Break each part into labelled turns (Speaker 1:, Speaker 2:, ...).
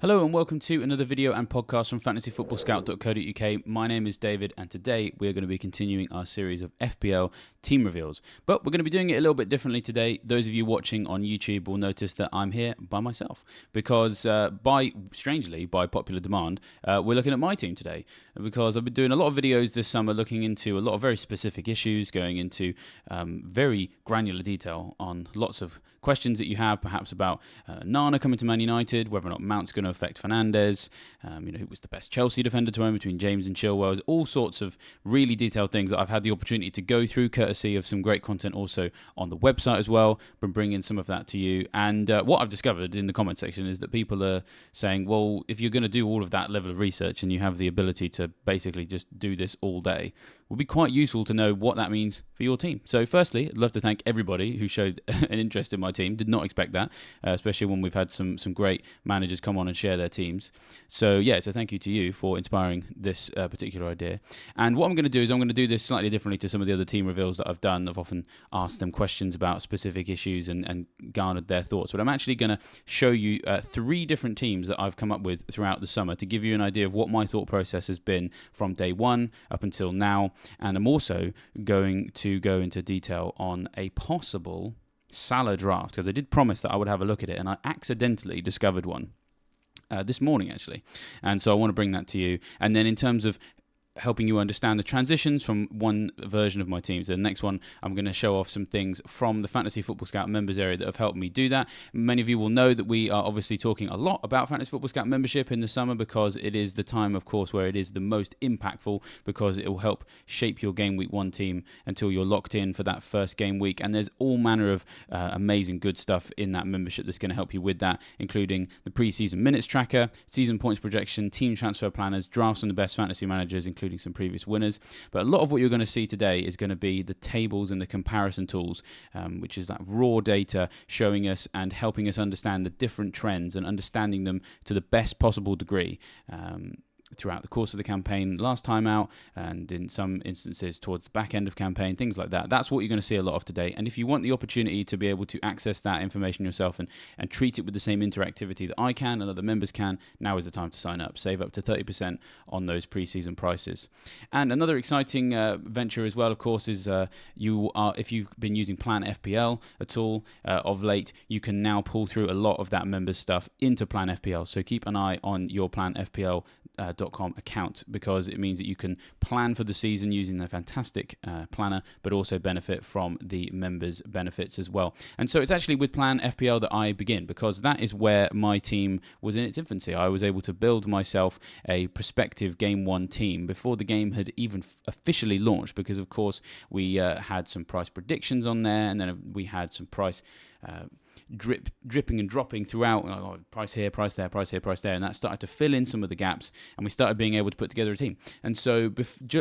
Speaker 1: Hello and welcome to another video and podcast from FantasyFootballScout.co.uk. My name is David and today we're going to be continuing our series of FPL team reveals. But we're going to be doing it a little bit differently today. Those of you watching on YouTube will notice that I'm here by myself because strangely, by popular demand, we're looking at my team today because I've been doing a lot of videos this summer looking into a lot of very specific issues, going into very granular detail on lots of questions that you have, perhaps about Nana coming to Man United, whether or not Mount's going to affect Fernandes, who was the best Chelsea defender to own between James and Chilwell, all sorts of really detailed things that I've had the opportunity to go through, courtesy of some great content also on the website as well, been bringing some of that to you. And what I've discovered in the comment section is that people are saying, well, if you're going to do all of that level of research and you have the ability to basically just do this all day, it would be quite useful to know what that means for your team. So firstly, I'd love to thank everybody who showed an interest in my team. Did not expect that, especially when we've had some great managers come on and share their teams. So yeah, so thank you to you for inspiring this particular idea. And what I'm going to do is I'm going to do this slightly differently to some of the other team reveals that I've done. I've often asked them questions about specific issues and garnered their thoughts. But I'm actually going to show you 3 different teams that I've come up with throughout the summer to give you an idea of what my thought process has been from day one up until now. And I'm also going to go into detail on a possible Salah draft, because I did promise that I would have a look at it, and I accidentally discovered one this morning, actually. And so I want to bring that to you. And then in terms of helping you understand the transitions from one version of my team to the next one, I'm going to show off some things from the Fantasy Football Scout members area that have helped me do that. Many of you will know that we are obviously talking a lot about Fantasy Football Scout membership in the summer because it is the time, of course, where it is the most impactful, because it will help shape your Game Week 1 team until you're locked in for that first game week. And there's all manner of amazing good stuff in that membership that's going to help you with that, including the preseason minutes tracker, season points projection, team transfer planners, drafts on the best fantasy managers, including some previous winners. But a lot of what you're going to see today is going to be the tables and the comparison tools, which is that raw data showing us and helping us understand the different trends and understanding them to the best possible degree throughout the course of the campaign last time out, and in some instances towards the back end of campaign, things like that. That's what you're going to see a lot of today. And if you want the opportunity to be able to access that information yourself and treat it with the same interactivity that I can and other members can, now is the time to sign up. Save up to 30% on those pre-season prices. And another exciting venture as well, of course, is if you've been using Plan FPL at all of late, you can now pull through a lot of that members stuff into Plan FPL. So keep an eye on your Plan FPL account, because it means that you can plan for the season using the fantastic planner, but also benefit from the members' benefits as well. And so it's actually with Plan FPL that I begin, because that is where my team was in its infancy. I was able to build myself a prospective Game 1 team before the game had even officially launched, because of course we had some price predictions on there, and then we had some price dripping and dropping throughout, price here, price there, price here, price there, and that started to fill in some of the gaps, and we started being able to put together a team. And so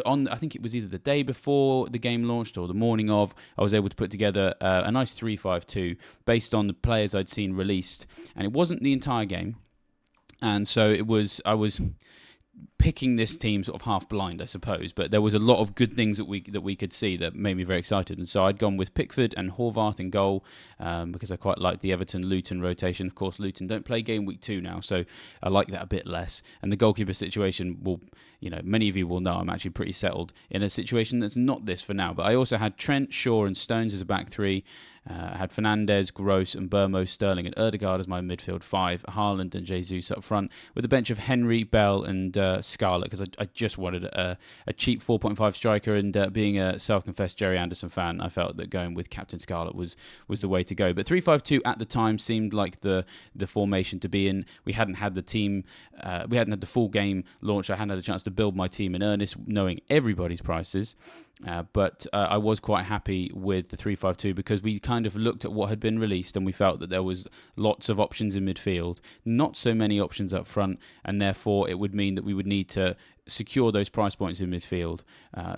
Speaker 1: I think it was either the day before the game launched or the morning of, I was able to put together a nice 3-5-2 based on the players I'd seen released, and it wasn't the entire game, and so I was picking this team sort of half blind, I suppose, but there was a lot of good things that we could see that made me very excited. And so I'd gone with Pickford and Horvath in goal because I quite liked the Everton-Luton rotation. Of course, Luton don't play Game Week 2 now, so I like that a bit less. And the goalkeeper situation will, many of you will know I'm actually pretty settled in a situation that's not this for now. But I also had Trent, Shaw and Stones as a back 3. I had Fernandes, Gross and Burmo, Sterling and Ødegaard as my midfield 5, Haaland and Jesus up front, with a bench of Henry, Bell and Scarlett, because I just wanted a cheap 4.5 striker, and being a self-confessed Jerry Anderson fan, I felt that going with Captain Scarlett was the way to go. But 3-5-2 at the time seemed like the formation to be in. We hadn't had the team, we hadn't had the full game launch. I hadn't had a chance to build my team in earnest, knowing everybody's prices. But I was quite happy with the 3-5-2 because we kind of looked at what had been released and we felt that there was lots of options in midfield, not so many options up front, and therefore it would mean that we would need to secure those price points in midfield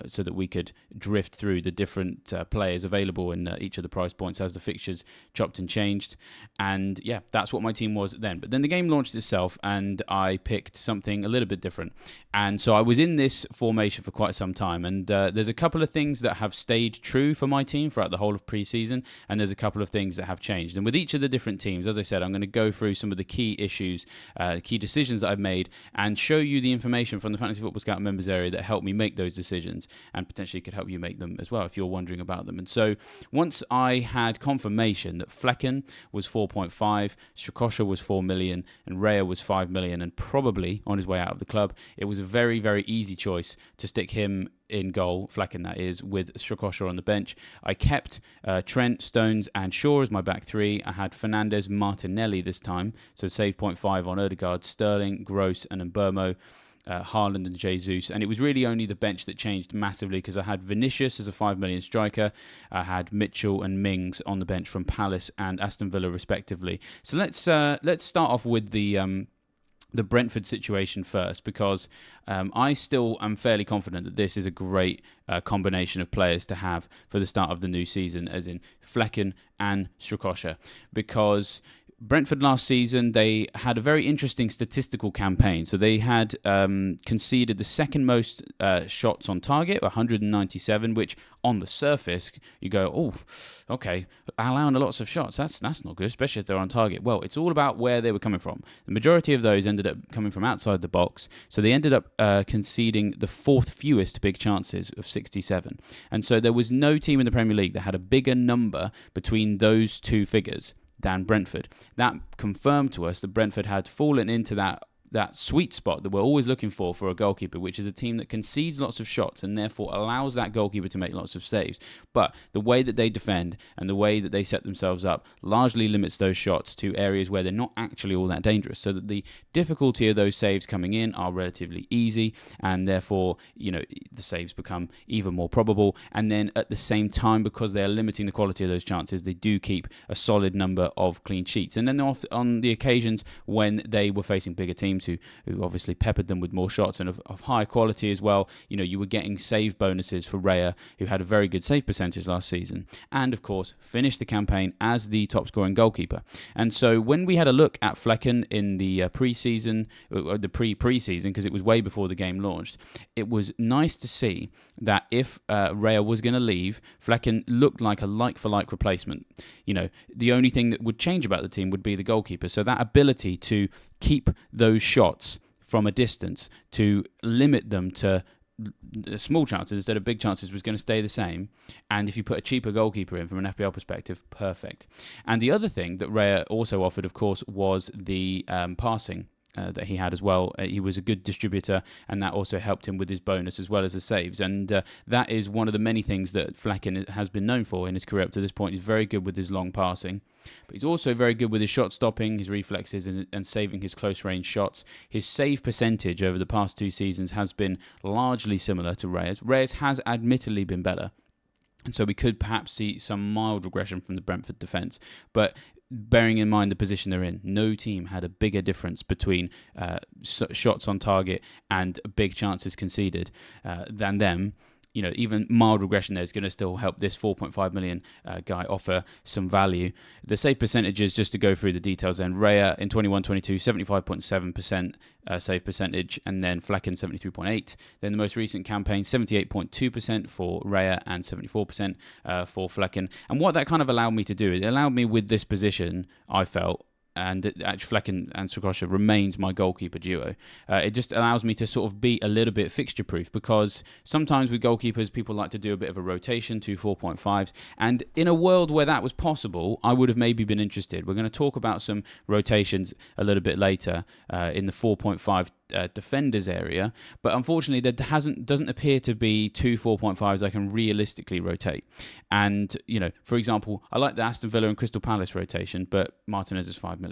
Speaker 1: so that we could drift through the different players available in each of the price points as the fixtures chopped and changed. And yeah, that's what my team was then. But then the game launched itself and I picked something a little bit different. And so I was in this formation for quite some time. And there's a couple of things that have stayed true for my team throughout the whole of pre-season. And there's a couple of things that have changed. And with each of the different teams, as I said, I'm going to go through some of the key issues, key decisions that I've made, and show you the information from the Fantasy Football Scout members area that helped me make those decisions and potentially could help you make them as well if you're wondering about them. And so once I had confirmation that Flecken was 4.5, Strakosha was 4 million, and Raya was 5 million, and probably on his way out of the club, it was a very, very easy choice to stick him in goal, Flecken that is, with Strakosha on the bench. I kept Trent, Stones and Shaw as my back three. I had Fernandes, Martinelli this time, so save 0.5 on Odegaard, Sterling, Gross and Mbermo, Haaland and Jesus. And it was really only the bench that changed massively because I had Vinicius as a 5 million striker. I had Mitchell and Mings on the bench from Palace and Aston Villa respectively. So let's start off with the Brentford situation first, because I still am fairly confident that this is a great combination of players to have for the start of the new season, as in Flecken and Strakosha, because Brentford last season, they had a very interesting statistical campaign. So they had conceded the second most shots on target, 197, which on the surface, you go, oh, okay, allowing lots of shots, that's not good, especially if they're on target. Well, it's all about where they were coming from. The majority of those ended up coming from outside the box, so they ended up conceding the fourth fewest big chances of 67. And so there was no team in the Premier League that had a bigger number between those two figures than Brentford. That confirmed to us that Brentford had fallen into that sweet spot that we're always looking for a goalkeeper, which is a team that concedes lots of shots and therefore allows that goalkeeper to make lots of saves. But the way that they defend and the way that they set themselves up largely limits those shots to areas where they're not actually all that dangerous, so that the difficulty of those saves coming in are relatively easy, and therefore, the saves become even more probable. And then at the same time, because they are limiting the quality of those chances, they do keep a solid number of clean sheets. And then on the occasions when they were facing bigger teams who obviously peppered them with more shots and of higher quality as well, you were getting save bonuses for Raya, who had a very good save percentage last season, and of course finished the campaign as the top scoring goalkeeper. And so when we had a look at Flecken in the pre-season, because it was way before the game launched, it was nice to see that if Raya was going to leave, Flecken looked like a like-for-like replacement. The only thing that would change about the team would be the goalkeeper. So that ability to keep those shots from a distance, to limit them to small chances instead of big chances, was going to stay the same. And if you put a cheaper goalkeeper in from an FPL perspective, perfect. And the other thing that Raya also offered, of course, was the passing that he had as well. He was a good distributor, and that also helped him with his bonus as well as the saves. And that is one of the many things that Flecken has been known for in his career up to this point. He's very good with his long passing, but he's also very good with his shot stopping, his reflexes, and saving his close range shots. His save percentage over the past 2 seasons has been largely similar to Raya's. Raya's has admittedly been better, and so we could perhaps see some mild regression from the Brentford defence. But bearing in mind the position they're in, no team had a bigger difference between shots on target and big chances conceded than them. Even mild regression there is going to still help this 4.5 million guy offer some value. The save percentages, just to go through the details then, Raya in 21-22, 75.7% save percentage, and then Flecken 73.8%. Then the most recent campaign, 78.2% for Raya and 74% for Flecken. And what that kind of allowed me to do, it allowed me with this position, I felt, and actually Flecken and Strakosha remains my goalkeeper duo. It just allows me to sort of be a little bit fixture-proof, because sometimes with goalkeepers, people like to do a bit of a rotation to 4.5s, and in a world where that was possible, I would have maybe been interested. We're going to talk about some rotations a little bit later in the 4.5 defenders area, but unfortunately there doesn't appear to be 2 4.5s I can realistically rotate. And for example, I like the Aston Villa and Crystal Palace rotation, but Martinez is 5 million,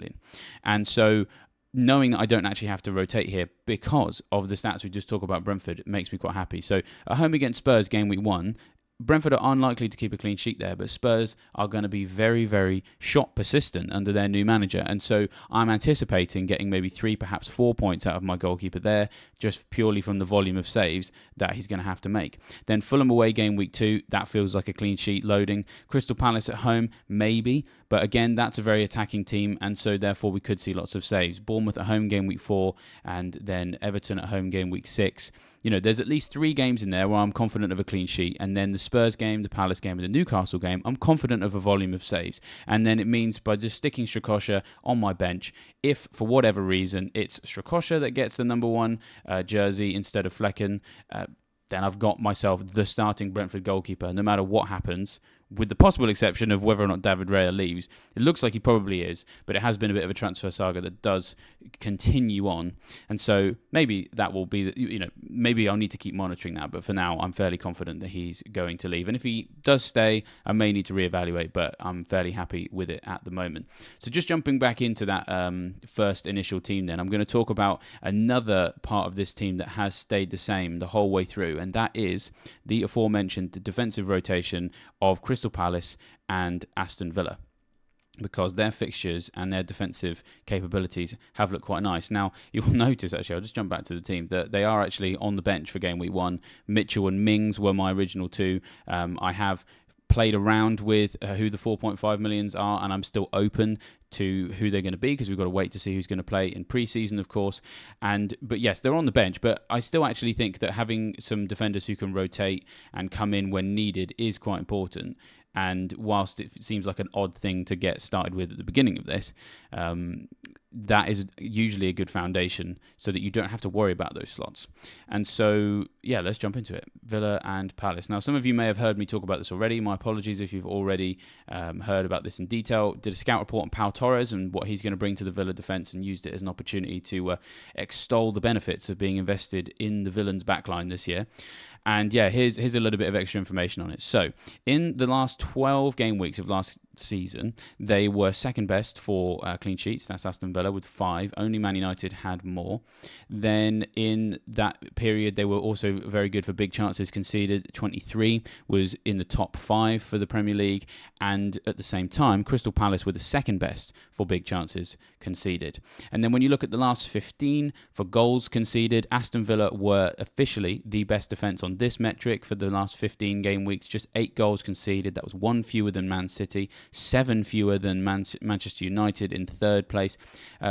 Speaker 1: and so knowing that I don't actually have to rotate here because of the stats we just talked about Brentford, it makes me quite happy. So at home against Spurs, game week 1, Brentford are unlikely to keep a clean sheet there, but Spurs are going to be very, very shot persistent under their new manager. And so I'm anticipating getting maybe 3, perhaps 4 points out of my goalkeeper there, just purely from the volume of saves that he's going to have to make. Then Fulham away game week 2, that feels like a clean sheet loading. Crystal Palace at home, maybe. But again, that's a very attacking team, and so therefore we could see lots of saves. Bournemouth at home game week 4, and then Everton at home game week 6. There's at least 3 games in there where I'm confident of a clean sheet, and then the Spurs game, the Palace game, and the Newcastle game, I'm confident of a volume of saves. And then it means by just sticking Strakosha on my bench, if for whatever reason it's Strakosha that gets the number 1 jersey instead of Flecken, then I've got myself the starting Brentford goalkeeper, no matter what happens, with the possible exception of whether or not David Raya leaves. It looks like he probably is, but it has been a bit of a transfer saga that does continue on. And so maybe that will be, maybe I'll need to keep monitoring that. But for now, I'm fairly confident that he's going to leave. And if he does stay, I may need to reevaluate, but I'm fairly happy with it at the moment. So just jumping back into that first initial team then, I'm going to talk about another part of this team that has stayed the same the whole way through. And that is the aforementioned defensive rotation of Crystal Palace and Aston Villa, because their fixtures and their defensive capabilities have looked quite nice. Now, you'll notice, actually, I'll just jump back to the team, that they are actually on the bench for game week 1. Mitchell and Mings were my original 2. I have played around with who the 4.5 millions are, and I'm still open to who they're going to be, because we've got to wait to see who's going to play in pre-season, of course. But yes, they're on the bench, but I still actually think that having some defenders who can rotate and come in when needed is quite important. And whilst it seems like an odd thing to get started with at the beginning of this, that is usually a good foundation so that you don't have to worry about those slots. And so, yeah, let's jump into it. Villa and Palace. Now, some of you may have heard me talk about this already. My apologies if you've already heard about this in detail. Did a scout report on Pau Torres and what he's going to bring to the Villa defence, and used it as an opportunity to extol the benefits of being invested in the Villains' backline this year. And yeah, here's a little bit of extra information on it. So, in the last 12 game weeks of last season, they were second best for clean sheets. That's Aston Villa with 5. Only Man United had more. Then in that period, they were also very good for big chances conceded. 23 was in the top 5 for the Premier League. And at the same time, Crystal Palace were the second best for big chances conceded. And then when you look at the last 15 for goals conceded, Aston Villa were officially the best defence on this metric for the last 15 game weeks. Just 8 goals conceded. That was 1 fewer than Man City, 7 fewer than Manchester United in third place.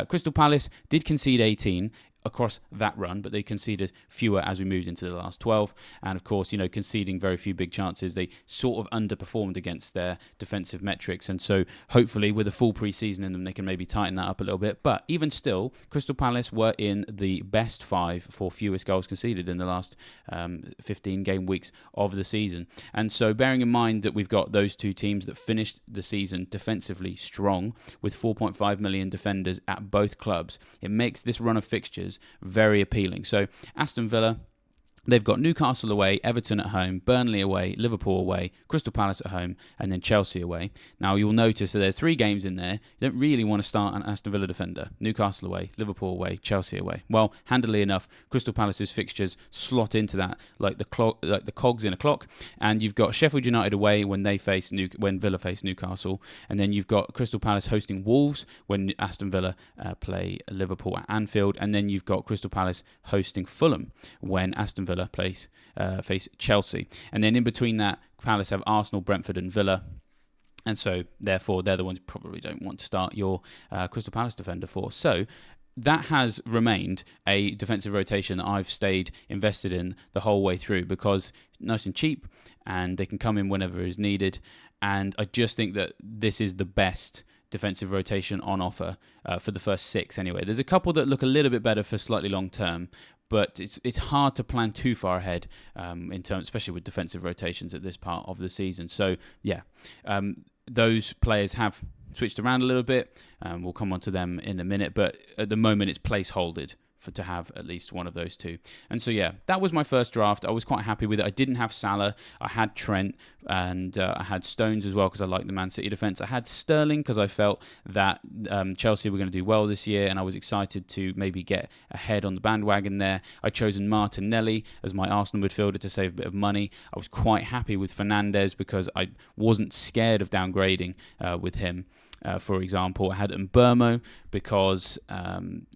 Speaker 1: Crystal Palace did concede 18 across that run, but they conceded fewer as we moved into the last 12. And of course, conceding very few big chances, they sort of underperformed against their defensive metrics. And so hopefully with a full pre-season in them, they can maybe tighten that up a little bit. But even still, Crystal Palace were in the best 5 for fewest goals conceded in the last 15 game weeks of the season. And so bearing in mind that we've got those two teams that finished the season defensively strong with 4.5 million defenders at both clubs, it makes this run of fixtures very appealing. So Aston Villa, they've got Newcastle away, Everton at home, Burnley away, Liverpool away, Crystal Palace at home, and then Chelsea away. Now, you'll notice that there's 3 games in there. You don't really want to start an Aston Villa defender. Newcastle away, Liverpool away, Chelsea away. Well, handily enough, Crystal Palace's fixtures slot into that like the cogs in a clock. And you've got Sheffield United away when Villa face Newcastle, and then you've got Crystal Palace hosting Wolves when Aston Villa play Liverpool at Anfield, and then you've got Crystal Palace hosting Fulham when Aston Villa face Chelsea. And then in between that, Palace have Arsenal, Brentford and Villa. And so, therefore, they're the ones you probably don't want to start your Crystal Palace defender for. So, that has remained a defensive rotation that I've stayed invested in the whole way through, because nice and cheap, and they can come in whenever is needed. And I just think that this is the best defensive rotation on offer for the first 6 anyway. There's a couple that look a little bit better for slightly long term, but it's hard to plan too far ahead in terms, especially with defensive rotations at this part of the season. So yeah, those players have switched around a little bit. We'll come on to them in a minute, but at the moment it's placeholdered to have at least one of those two. And so, yeah, that was my first draft. I was quite happy with it. I didn't have Salah. I had Trent, and I had Stones as well because I liked the Man City defence. I had Sterling because I felt that Chelsea were going to do well this year, and I was excited to maybe get ahead on the bandwagon there. I'd chosen Martinelli as my Arsenal midfielder to save a bit of money. I was quite happy with Fernandes because I wasn't scared of downgrading with him. For example, I had Mbeumo because kind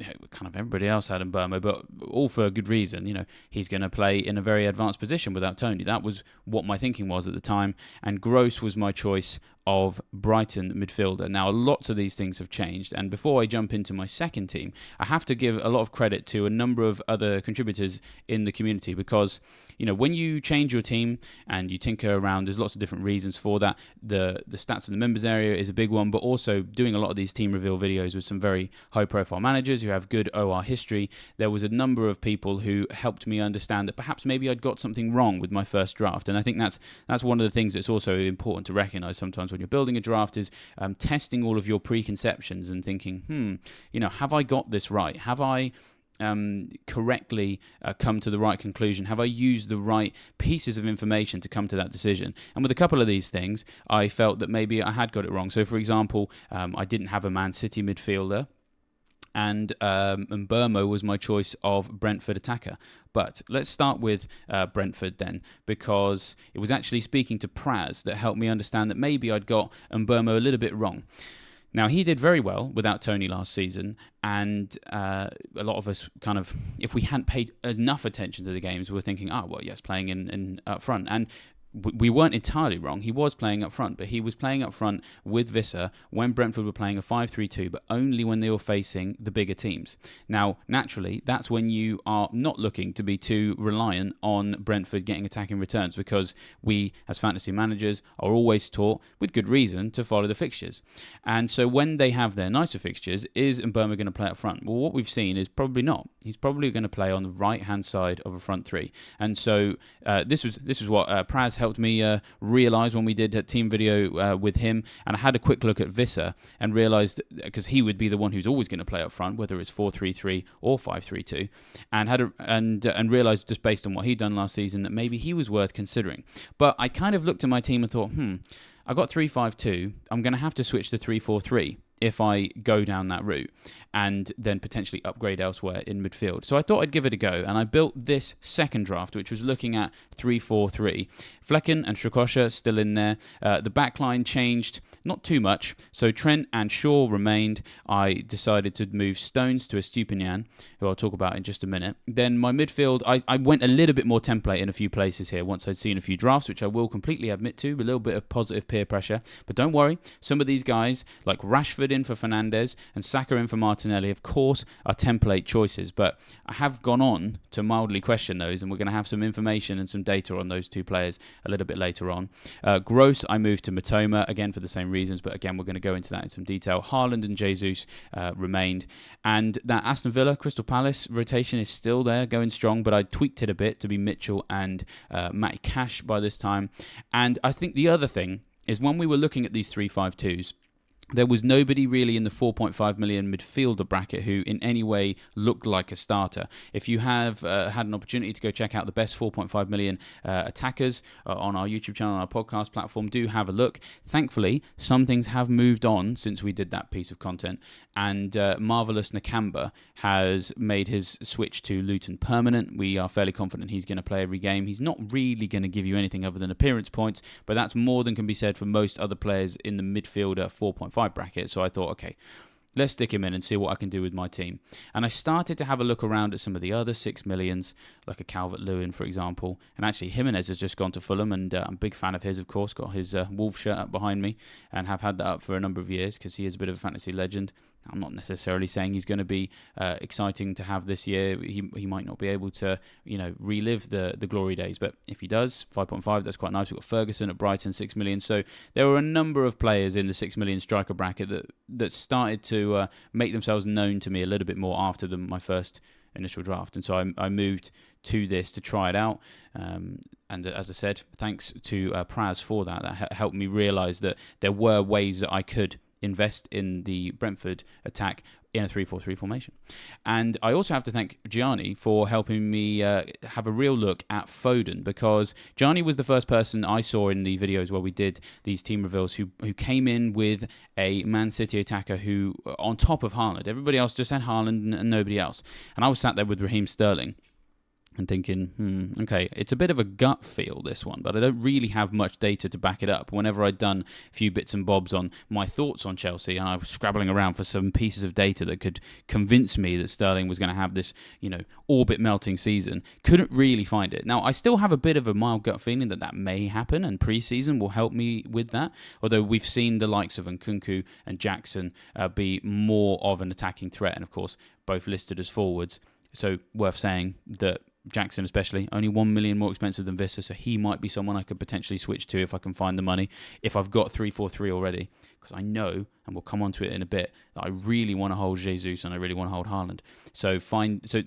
Speaker 1: of everybody else had Mbeumo, but all for a good reason. You know, he's going to play in a very advanced position without Toney. That was what my thinking was at the time. And Gross was my choice of Brighton midfielder. Now, lots of these things have changed, and before I jump into my second team, I have to give a lot of credit to a number of other contributors in the community because, you know, when you change your team and you tinker around, there's lots of different reasons for that. The stats in the members area is a big one, but also doing a lot of these team reveal videos with some very high-profile managers who have good OR history. There was a number of people who helped me understand that perhaps maybe I'd got something wrong with my first draft, and I think that's one of the things that's also important to recognise sometimes when you're building a draft is testing all of your preconceptions and thinking, you know, have I got this right? Have I correctly come to the right conclusion? Have I used the right pieces of information to come to that decision? And with a couple of these things, I felt that maybe I had got it wrong. So, for example, I didn't have a Man City midfielder, and Mbeumo was my choice of Brentford attacker. But let's start with Brentford then, because it was actually speaking to Praz that helped me understand that maybe I'd got Mbeumo a little bit wrong. Now, he did very well without Toney last season, and a lot of us kind of, if we hadn't paid enough attention to the games, we were thinking, yes, playing in up front. And we weren't entirely wrong. He was playing up front, but he was playing up front with Visser when Brentford were playing a 5-3-2, but only when they were facing the bigger teams. Now, naturally, that's when you are not looking to be too reliant on Brentford getting attacking returns, because we, as fantasy managers, are always taught, with good reason, to follow the fixtures. And so when they have their nicer fixtures, is Mbeumo going to play up front? Well, what we've seen is probably not. He's probably going to play on the right-hand side of a front three. And so this was what Praz helped me realise when we did a team video with him, and I had a quick look at Visser and realised, because he would be the one who's always going to play up front, whether it's 4-3-3 or 5-3-2, and realised just based on what he'd done last season that maybe he was worth considering. But I kind of looked at my team and thought, I got 3-5-2, I'm going to have to switch to 3-4-3 if I go down that route, and then potentially upgrade elsewhere in midfield. So I thought I'd give it a go, and I built this second draft, which was looking at 3-4-3. Flecken and Strakosha still in there. The backline changed, not too much. So Trent and Shaw remained. I decided to move Stones to Estupinian, who I'll talk about in just a minute. Then my midfield, I went a little bit more template in a few places here once I'd seen a few drafts, which I will completely admit to, a little bit of positive peer pressure. But don't worry, some of these guys, like Rashford in for Fernandes and Saka in for Martinelli, of course, are template choices, but I have gone on to mildly question those, and we're going to have some information and some data on those two players a little bit later on. Gross, I moved to Matoma, again for the same reasons, but again, we're going to go into that in some detail. Haaland and Jesus remained, and that Aston Villa, Crystal Palace rotation is still there, going strong, but I tweaked it a bit to be Mitchell and Matty Cash by this time. And I think the other thing is, when we were looking at these 3-5-2s, there was nobody really in the 4.5 million midfielder bracket who in any way looked like a starter. If you have had an opportunity to go check out the best 4.5 million attackers on our YouTube channel, on our podcast platform, do have a look. Thankfully, some things have moved on since we did that piece of content, and Marvellous Nakamba has made his switch to Luton permanent. We are fairly confident he's going to play every game. He's not really going to give you anything other than appearance points, but that's more than can be said for most other players in the midfielder 4.5 bracket. So I thought, okay, let's stick him in and see what I can do with my team. And I started to have a look around at some of the other 6 millions, like a Calvert-Lewin, for example. And actually, Jimenez has just gone to Fulham, and I'm a big fan of his, of course. Got his Wolves shirt up behind me, and have had that up for a number of years because he is a bit of a fantasy legend. I'm not necessarily saying he's going to be exciting to have this year. He might not be able to, relive the glory days. But if he does, 5.5, that's quite nice. We've got Ferguson at Brighton, 6 million. So there were a number of players in the 6 million striker bracket that started to make themselves known to me a little bit more after my first initial draft. And so I moved to this to try it out. And as I said, thanks to Praz for that. That helped me realise that there were ways that I could invest in the Brentford attack in a 3-4-3 formation. And I also have to thank Gianni for helping me have a real look at Foden, because Gianni was the first person I saw in the videos where we did these team reveals who came in with a Man City attacker who, on top of Haaland, everybody else just had Haaland and nobody else. And I was sat there with Raheem Sterling and thinking, okay, it's a bit of a gut feel, this one, but I don't really have much data to back it up. Whenever I'd done a few bits and bobs on my thoughts on Chelsea, and I was scrabbling around for some pieces of data that could convince me that Sterling was going to have this, orbit-melting season, couldn't really find it. Now, I still have a bit of a mild gut feeling that may happen, and pre-season will help me with that, although we've seen the likes of Nkunku and Jackson be more of an attacking threat, and of course, both listed as forwards. So, worth saying that Jackson especially, only 1 million more expensive than Vista, so he might be someone I could potentially switch to if I can find the money, if I've got 3-4-3 already, because I know, and we'll come on to it in a bit, that I really want to hold Jesus and I really want to hold Haaland. So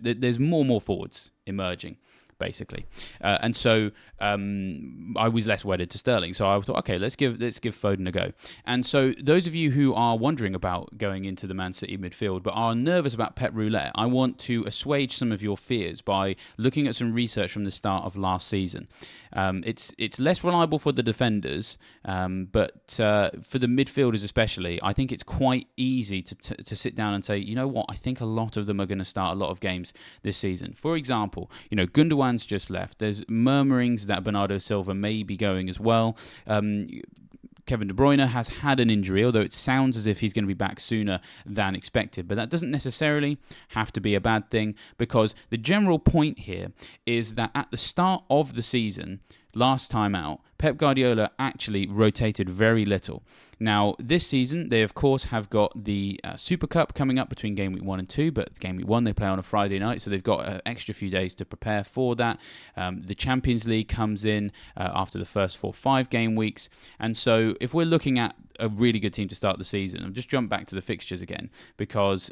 Speaker 1: there's more forwards emerging, basically, and so I was less wedded to Sterling. So I thought, okay, let's give Foden a go. And so those of you who are wondering about going into the Man City midfield but are nervous about Pep Roulette, I want to assuage some of your fears by looking at some research from the start of last season. It's less reliable for the defenders, but for the midfielders especially, I think it's quite easy to sit down and say, you know what, I think a lot of them are going to start a lot of games this season. For example, Gundogan's just left. There's murmurings that Bernardo Silva may be going as well. Kevin De Bruyne has had an injury, although it sounds as if he's going to be back sooner than expected. But that doesn't necessarily have to be a bad thing, because the general point here is that at the start of the season, last time out, Pep Guardiola actually rotated very little. Now, this season, they of course have got the Super Cup coming up between Game Week 1 and 2, but Game Week 1 they play on a Friday night, so they've got an extra few days to prepare for that. The Champions League comes in after the first 4-5 game weeks, and so if we're looking at a really good team to start the season, I'll just jump back to the fixtures again, because,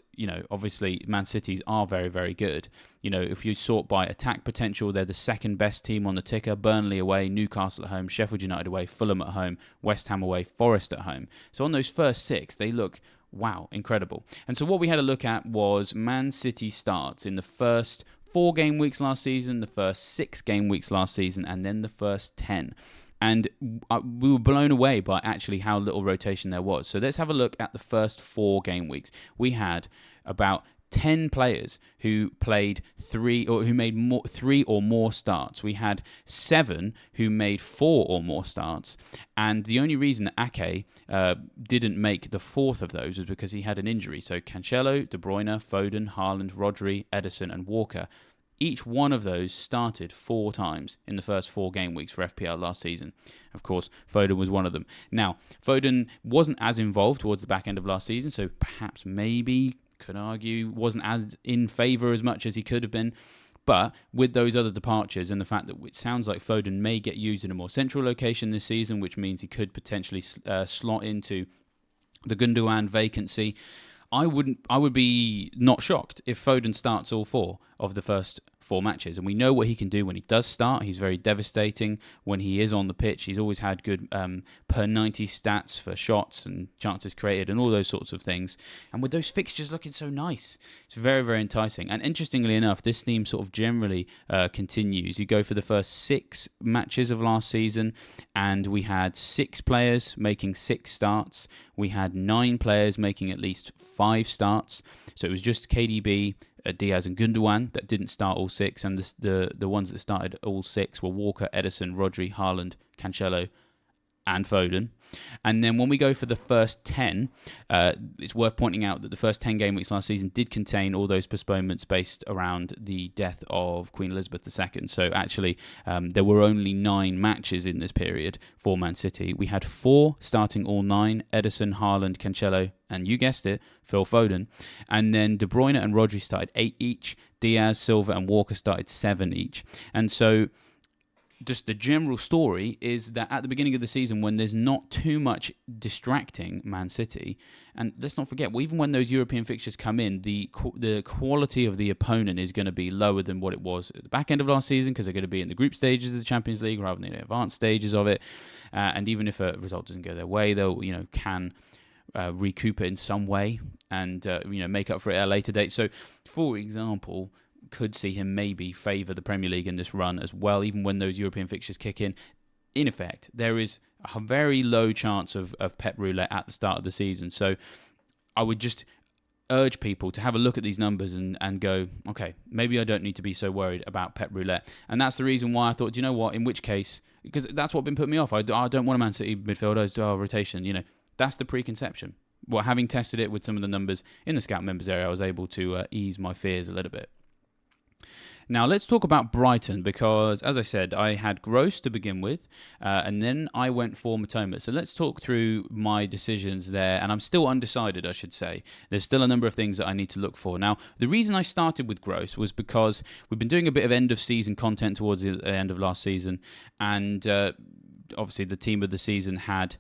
Speaker 1: obviously Man City's are very, very good. If you sort by attack potential, they're the second best team on the ticker. Burnley away, Newcastle at home, Sheffield United away, Fulham at home, West Ham away, Forest at home. So on those first 6, they look, wow, incredible. And so what we had a look at was Man City starts in the first 4 game weeks last season, the first 6 game weeks last season, and then the first 10. And we were blown away by actually how little rotation there was. So let's have a look at the first 4 game weeks. We had about 10 players who played 3 or who made 3 or more starts. We had 7 who made 4 or more starts, and the only reason that Ake didn't make the 4th of those was because he had an injury. So Cancelo, De Bruyne, Foden, Haaland, Rodri, Ederson and Walker, each one of those started 4 times in the first 4 game weeks for FPL last season. Of course, Foden was one of them. Now, Foden wasn't as involved towards the back end of last season, so perhaps maybe could argue wasn't as in favour as much as he could have been. But with those other departures and the fact that it sounds like Foden may get used in a more central location this season, which means he could potentially slot into the Gundogan vacancy, I would be not shocked if Foden starts all 4 of the first 4 matches. And we know what he can do when he does start. He's very devastating when he is on the pitch. He's always had good per 90 stats for shots and chances created and all those sorts of things. And with those fixtures looking so nice, it's very, very enticing. And interestingly enough, this theme sort of generally continues. You go for the first 6 matches of last season, and we had 6 players making 6 starts. We had 9 players making at least 5 starts. So it was just KDB, Diaz and Gundogan that didn't start all 6, and the ones that started all 6 were Walker, Ederson, Rodri, Haaland, Cancelo and Foden. And then when we go for the first 10, it's worth pointing out that the first 10 game weeks last season did contain all those postponements based around the death of Queen Elizabeth II. So actually, there were only 9 matches in this period for Man City. We had 4 starting all 9, Ederson, Haaland, Cancelo, and you guessed it, Phil Foden. And then De Bruyne and Rodri started 8 each. Diaz, Silva and Walker started 7 each. And so just the general story is that at the beginning of the season, when there's not too much distracting Man City, and let's not forget, even when those European fixtures come in, the quality of the opponent is going to be lower than what it was at the back end of last season, because they're going to be in the group stages of the Champions League rather than the advanced stages of it. And even if a result doesn't go their way, they'll can recoup it in some way and make up for it at a later date. So, for example, could see him maybe favour the Premier League in this run as well, even when those European fixtures kick in. In effect, there is a very low chance of Pep Roulette at the start of the season. So I would just urge people to have a look at these numbers and go, okay, maybe I don't need to be so worried about Pep Roulette. And that's the reason why I thought, you know what, in which case, because that's what been putting me off. I don't want a Man City midfielder, rotation, that's the preconception. Well, having tested it with some of the numbers in the Scout members area, I was able to ease my fears a little bit. Now, let's talk about Brighton because, as I said, I had Gross to begin with, and then I went for Matoma. So let's talk through my decisions there, and I'm still undecided, I should say. There's still a number of things that I need to look for. Now, the reason I started with Gross was because we've been doing a bit of end-of-season content towards the end of last season, and obviously the team of the season had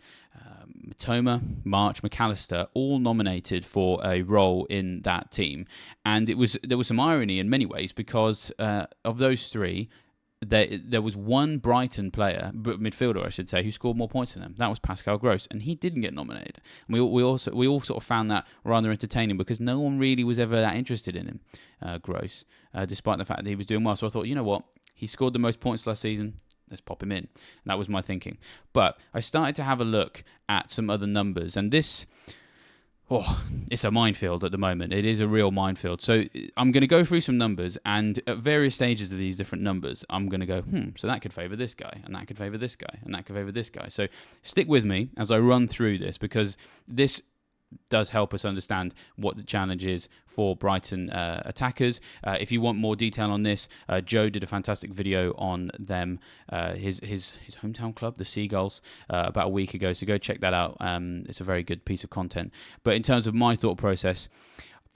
Speaker 1: Matoma, March, McAllister, all nominated for a role in that team. And there was some irony in many ways because of those three, there was one Brighton player, midfielder I should say, who scored more points than them. That was Pascal Gross, and he didn't get nominated. And we all sort of found that rather entertaining because no one really was ever that interested in him, Gross, despite the fact that he was doing well. So I thought, you know what, he scored the most points last season. Let's pop him in. And that was my thinking. But I started to have a look at some other numbers. And this, it's a minefield at the moment. It is a real minefield. So I'm going to go through some numbers. And at various stages of these different numbers, I'm going to go, so that could favour this guy. And that could favour this guy. And that could favour this guy. So stick with me as I run through this because this does help us understand what the challenge is for Brighton attackers. If you want more detail on this, Joe did a fantastic video on them, his hometown club, the Seagulls, about a week ago. So go check that out. It's a very good piece of content. But in terms of my thought process,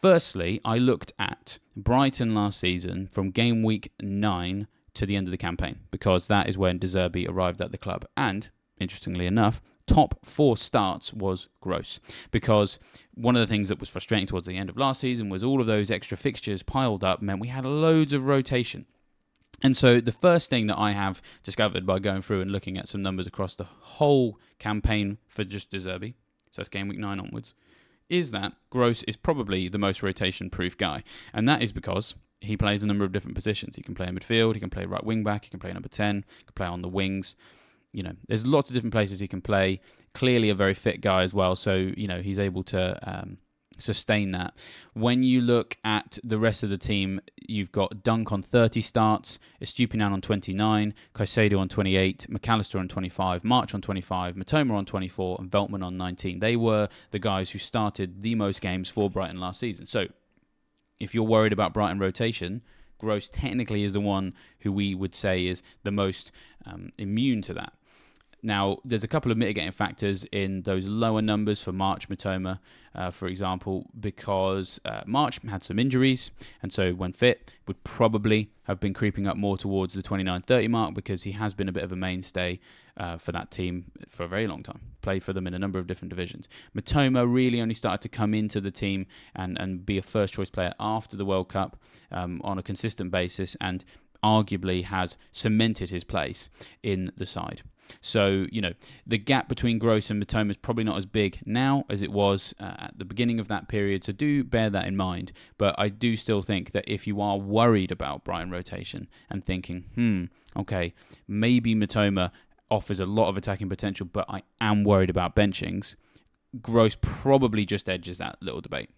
Speaker 1: firstly, I looked at Brighton last season from game week 9 to the end of the campaign because that is when De Zerbi arrived at the club. And interestingly enough, top 4 starts was Gross because one of the things that was frustrating towards the end of last season was all of those extra fixtures piled up meant we had loads of rotation. And so the first thing that I have discovered by going through and looking at some numbers across the whole campaign for just De Zerbi, so that's game week 9 onwards, is that Gross is probably the most rotation-proof guy. And that is because he plays a number of different positions. He can play in midfield, he can play right wing-back, he can play number 10, he can play on the wings. There's lots of different places he can play. Clearly a very fit guy as well, so, he's able to sustain that. When you look at the rest of the team, you've got Dunk on 30 starts, Estupiñán on 29, Caicedo on 28, McAllister on 25, March on 25, Matoma on 24, and Veltman on 19. They were the guys who started the most games for Brighton last season. So, if you're worried about Brighton rotation, Gross technically is the one who we would say is the most immune to that. Now, there's a couple of mitigating factors in those lower numbers for March, Matoma, for example, because March had some injuries, and so when fit, would probably have been creeping up more towards the 29-30 mark because he has been a bit of a mainstay for that team for a very long time. Played for them in a number of different divisions. Matoma really only started to come into the team and be a first-choice player after the World Cup on a consistent basis and arguably has cemented his place in the side. So, the gap between Gross and Matoma is probably not as big now as it was at the beginning of that period, so do bear that in mind. But I do still think that if you are worried about Brighton rotation and thinking, okay, maybe Matoma offers a lot of attacking potential, but I am worried about benchings, Gross probably just edges that little debate.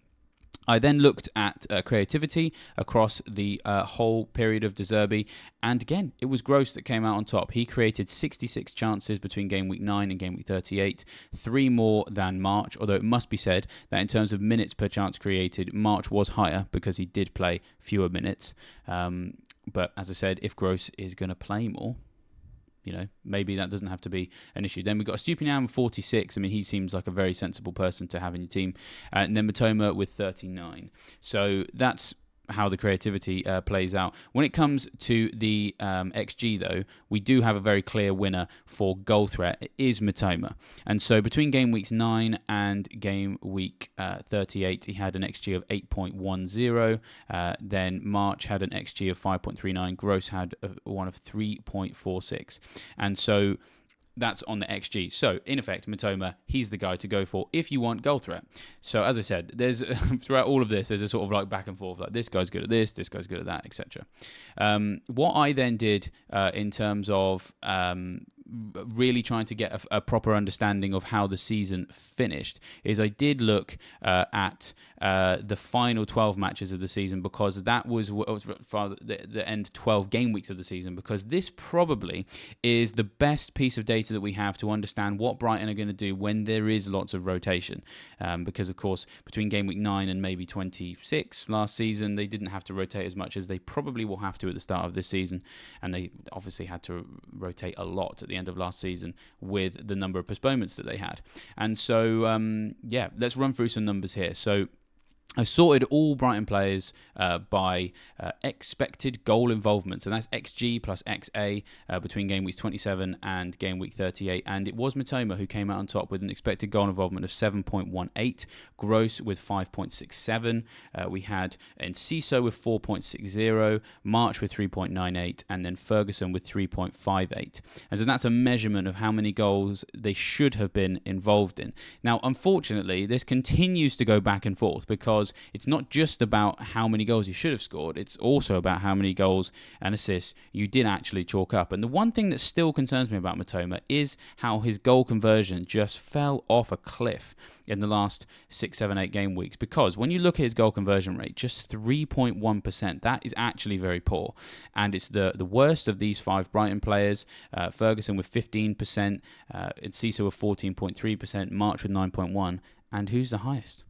Speaker 1: I then looked at creativity across the whole period of De Zerbi, and again, it was Gross that came out on top. He created 66 chances between game week 9 and game week 38, 3 more than March, although it must be said that in terms of minutes per chance created, March was higher because he did play fewer minutes. But as I said, if Gross is going to play more, maybe that doesn't have to be an issue. Then we've got Estupiñán with 46. I mean, he seems like a very sensible person to have in your team. And then Matoma with 39. So that's how the creativity plays out. When it comes to the XG, though, we do have a very clear winner for goal threat. It is Matoma. And so between game weeks 9 and game week 38, he had an XG of 8.10. Then March had an XG of 5.39. Gross had one of 3.46. And so That's on the XG. So, in effect, Mitoma, he's the guy to go for if you want goal threat. So, as I said, there's throughout all of this, there's a sort of like back and forth, like this guy's good at this guy's good at that, etc. What I then did in terms of really trying to get a proper understanding of how the season finished is I did look at the final 12 matches of the season, because that was the end 12 game weeks of the season, because this probably is the best piece of data that we have to understand what Brighton are going to do when there is lots of rotation, because of course between game week 9 and maybe 26 last season they didn't have to rotate as much as they probably will have to at the start of this season, and they obviously had to rotate a lot at the end of last season with the number of postponements that they had. And so let's run through some numbers here. So I sorted all Brighton players by expected goal involvement. So that's XG plus XA between game weeks 27 and game week 38. And it was Mitoma who came out on top with an expected goal involvement of 7.18. Gross with 5.67. We had Enciso with 4.60. March with 3.98. And then Ferguson with 3.58. And so that's a measurement of how many goals they should have been involved in. Now, unfortunately, this continues to go back and forth, because it's not just about how many goals you should have scored, it's also about how many goals and assists you did actually chalk up. And the one thing that still concerns me about Mitoma is how his goal conversion just fell off a cliff in the last 6, 7, 8 game weeks, because when you look at his goal conversion rate, just 3.1%, that is actually very poor. And it's the worst of these 5 Brighton players. Ferguson with 15%, Enciso with 14.3%, March with 9.1%, and who's the highest?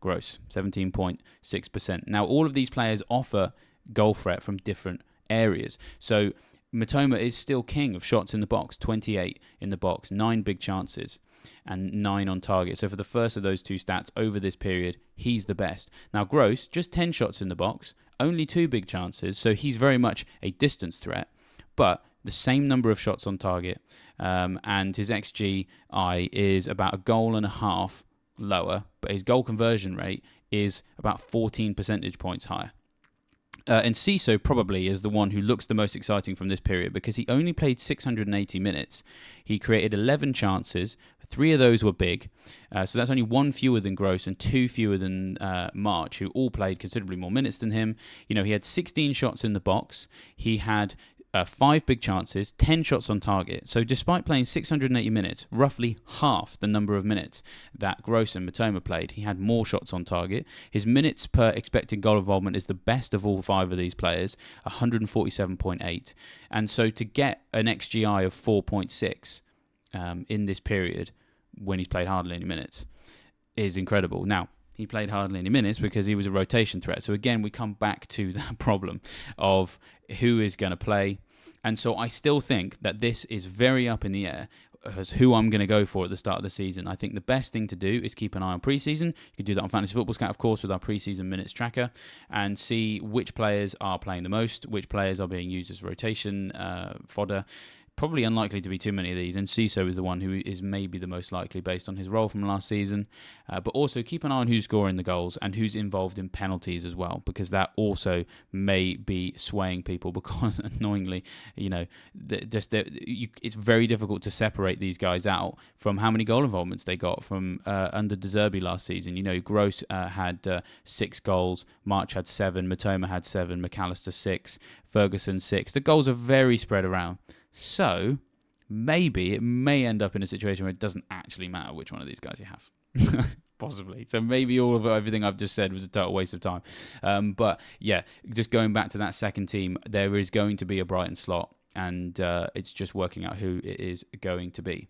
Speaker 1: Gross, 17.6%. Now, all of these players offer goal threat from different areas. So Mitoma is still king of shots in the box, 28 in the box, 9 big chances, and 9 on target. So for the first of those two stats over this period, he's the best. Now, Gross, just 10 shots in the box, only 2 big chances, so he's very much a distance threat, but the same number of shots on target, and his XGI is about a goal and a half lower, but his goal conversion rate is about 14 percentage points higher. And Enciso probably is the one who looks the most exciting from this period, because he only played 680 minutes. He created 11 chances. 3 of those were big. So that's only 1 fewer than Gross and 2 fewer than March, who all played considerably more minutes than him. You know, he had 16 shots in the box. He had 5 big chances, 10 shots on target. So despite playing 680 minutes, roughly half the number of minutes that Gross and Mitoma played, he had more shots on target. His minutes per expected goal involvement is the best of all 5 of these players, 147.8. And so to get an XGI of 4.6 in this period, when he's played hardly any minutes, is incredible. Now, he played hardly any minutes because he was a rotation threat. So again, we come back to that problem of who is going to play. And so I still think that this is very up in the air as who I'm going to go for at the start of the season. I think the best thing to do is keep an eye on preseason. You can do that on Fantasy Football Scout, of course, with our preseason minutes tracker, and see which players are playing the most, which players are being used as rotation fodder. Probably unlikely to be too many of these, and Enciso is the one who is maybe the most likely based on his role from last season. But also keep an eye on who's scoring the goals and who's involved in penalties as well, because that also may be swaying people, because annoyingly, you know, it's very difficult to separate these guys out from how many goal involvements they got from under De Zerbi last season. You know, Gross had 6 goals, March had 7, Mitoma had 7, McAllister 6, Ferguson 6. The goals are very spread around. So maybe it may end up in a situation where it doesn't actually matter which one of these guys you have. Possibly. So maybe all of everything I've just said was a total waste of time. But yeah, just going back to that second team, there is going to be a Brighton slot, and it's just working out who it is going to be.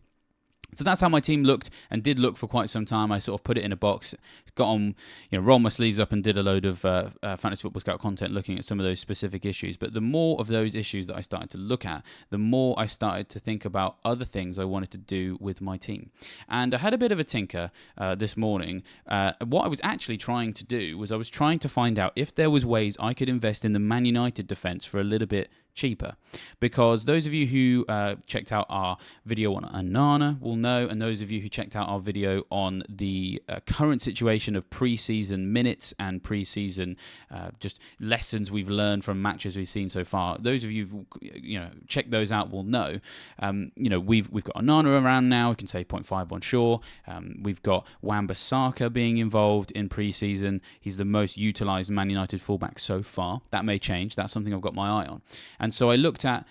Speaker 1: So that's how my team looked, and did look for quite some time. I sort of put it in a box, got on, rolled my sleeves up and did a load of Fantasy Football Scout content looking at some of those specific issues. But the more of those issues that I started to look at, the more I started to think about other things I wanted to do with my team. And I had a bit of a tinker this morning. What I was actually trying to do was I was trying to find out if there was ways I could invest in the Man United defence for a little bit cheaper, because those of you who checked out our video on Onana will know, and those of you who checked out our video on the current situation of pre-season minutes and pre-season just lessons we've learned from matches we've seen so far, those of you who've checked those out will know, we've got Onana around now. We can say 0.5 on Shaw. We've got Wan-Bissaka being involved in pre-season. He's the most utilised Man United fullback so far. That may change. That's something I've got my eye on. And so I looked at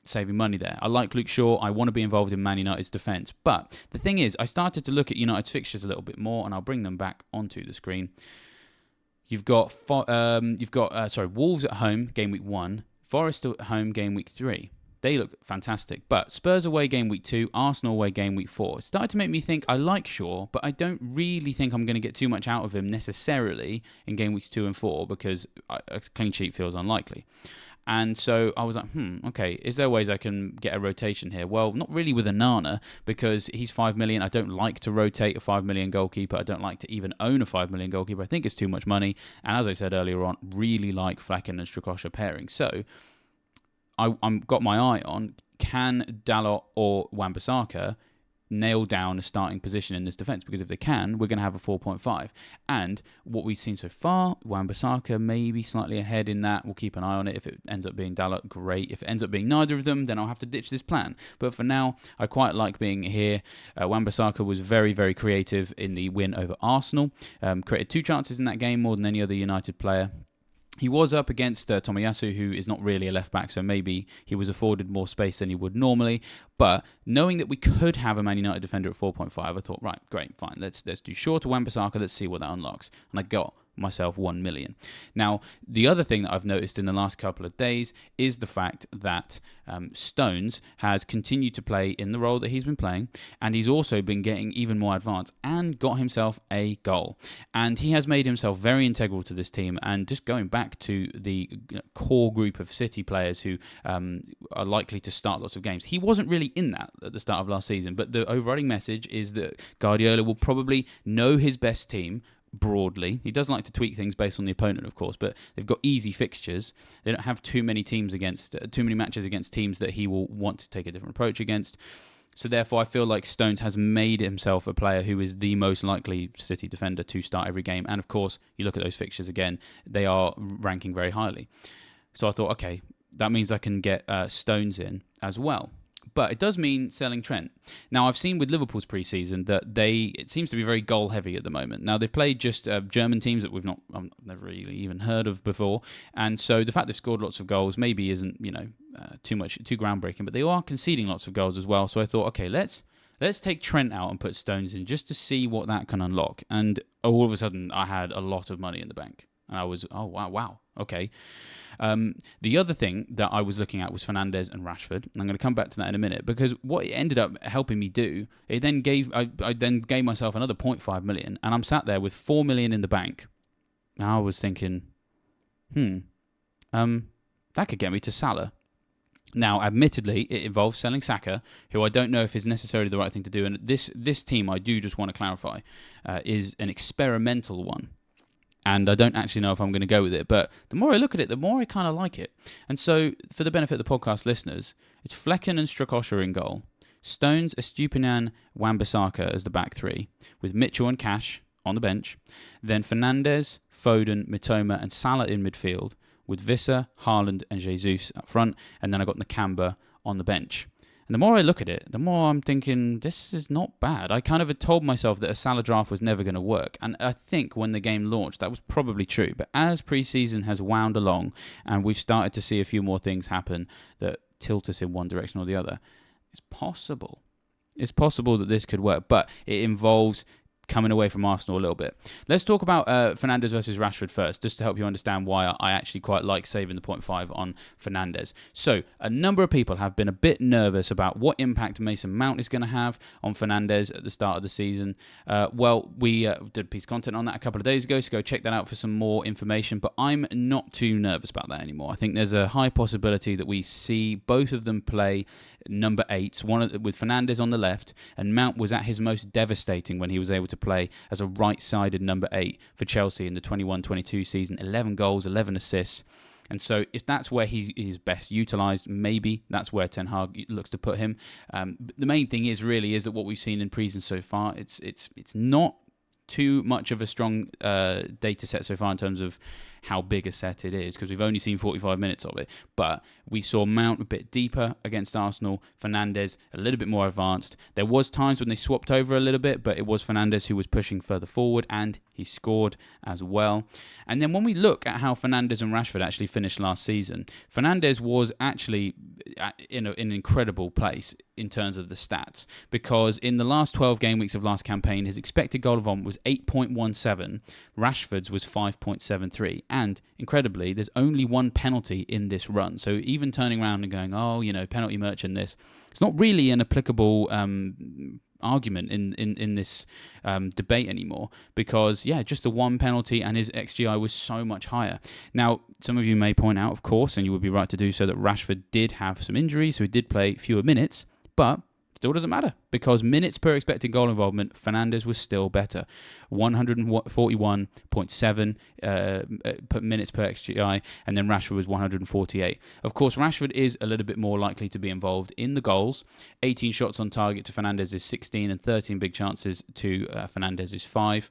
Speaker 1: saving money there. I like Luke Shaw. I want to be involved in Man United's defence. But the thing is, I started to look at United's fixtures a little bit more, and I'll bring them back onto the screen. You've got Wolves at home, game week 1. Forest at home, game week 3. They look fantastic. But Spurs away game week 2, Arsenal away game week 4. It started to make me think I like Shaw, but I don't really think I'm going to get too much out of him necessarily in game weeks 2 and 4, because a clean sheet feels unlikely. And so I was like, okay, is there ways I can get a rotation here? Well, not really with Onana, because he's 5 million. I don't like to rotate a 5 million goalkeeper. I don't like to even own a 5 million goalkeeper. I think it's too much money. And as I said earlier on, really like Flecken and Strakosha pairing. So I've got my eye on, can Dalot or Wan-Bissaka nail down a starting position in this defence? Because if they can, we're going to have a 4.5. And what we've seen so far, Wan-Bissaka maybe slightly ahead in that. We'll keep an eye on it. If it ends up being Dalot, great. If it ends up being neither of them, then I'll have to ditch this plan. But for now, I quite like being here. Wan-Bissaka was very, very creative in the win over Arsenal. Created 2 chances in that game, more than any other United player. He was up against Tomiyasu, who is not really a left-back, so maybe he was afforded more space than he would normally. But knowing that we could have a Man United defender at 4.5, I thought, right, great, fine, let's do Shaw to Wan-Bissaka, let's see what that unlocks. And I got myself 1 million. Now, the other thing that I've noticed in the last couple of days is the fact that Stones has continued to play in the role that he's been playing, and he's also been getting even more advanced and got himself a goal. And he has made himself very integral to this team. And just going back to the core group of City players who are likely to start lots of games, he wasn't really in that at the start of last season. But the overriding message is that Guardiola will probably know his best team broadly. He does like to tweak things based on the opponent, of course, but they've got easy fixtures. They don't have too many matches against teams that he will want to take a different approach against. So therefore, I feel like Stones has made himself a player who is the most likely City defender to start every game. And of course, you look at those fixtures again, they are ranking very highly. So I thought, okay, that means I can get Stones in as well. But it does mean selling Trent. Now, I've seen with Liverpool's pre-season that it seems to be very goal-heavy at the moment. Now, they've played just German teams that I've never really even heard of before. And so the fact they've scored lots of goals maybe isn't, too groundbreaking, but they are conceding lots of goals as well. So I thought, okay, let's take Trent out and put Stones in just to see what that can unlock. And all of a sudden, I had a lot of money in the bank. And I was, oh, wow, okay. The other thing that I was looking at was Fernandes and Rashford. And I'm going to come back to that in a minute, because what it ended up helping me do, I then gave myself another 0.5 million, and I'm sat there with 4 million in the bank. Now I was thinking, that could get me to Salah. Now, admittedly, it involves selling Saka, who I don't know if is necessarily the right thing to do. And this team, I do just want to clarify, is an experimental one. And I don't actually know if I'm going to go with it. But the more I look at it, the more I kind of like it. And so, for the benefit of the podcast listeners, it's Flecken and Strakosha in goal. Stones, Estupiñán, Wan-Bissaka as the back three, with Mitchell and Cash on the bench. Then Fernandes, Foden, Mitoma and Salah in midfield, with Visser, Haaland and Jesus up front. And then I got Nakamba on the bench. And the more I look at it, the more I'm thinking, this is not bad. I kind of had told myself that a Salah draft was never going to work. And I think when the game launched, that was probably true. But as pre-season has wound along and we've started to see a few more things happen that tilt us in one direction or the other, it's possible. It's possible that this could work. But it involves coming away from Arsenal a little bit. Let's talk about Fernandes versus Rashford first, just to help you understand why I actually quite like saving the 0.5 on Fernandes. So, a number of people have been a bit nervous about what impact Mason Mount is going to have on Fernandes at the start of the season. We did a piece of content on that a couple of days ago, so go check that out for some more information, but I'm not too nervous about that anymore. I think there's a high possibility that we see both of them play number 8, with Fernandes on the left, and Mount was at his most devastating when he was able to play as a right-sided number 8 for Chelsea in the 21-22 season. 11 goals, 11 assists. And so if that's where he is best utilised, maybe that's where Ten Hag looks to put him. The main thing is that what we've seen in pre-season so far, it's not too much of a strong data set so far in terms of how big a set it is, because we've only seen 45 minutes of it. But we saw Mount a bit deeper against Arsenal, Fernandes a little bit more advanced. There was times when they swapped over a little bit, but it was Fernandes who was pushing further forward, and he scored as well. And then when we look at how Fernandes and Rashford actually finished last season, Fernandes was actually in an incredible place in terms of the stats, because in the last 12 game weeks of last campaign, his expected goal involvement was 8.17, Rashford's was 5.73, and incredibly, there's only one penalty in this run. So even turning around and going, penalty merchant this, it's not really an applicable argument in this debate anymore, because just the one penalty and his XGI was so much higher. Now, some of you may point out, of course, and you would be right to do so, that Rashford did have some injuries, so he did play fewer minutes, but still doesn't matter, because minutes per expected goal involvement, Fernandes was still better. 141.7 minutes per XGI, and then Rashford was 148. Of course, Rashford is a little bit more likely to be involved in the goals. 18 shots on target to Fernandes' 16, and 13 big chances to Fernandes' 5.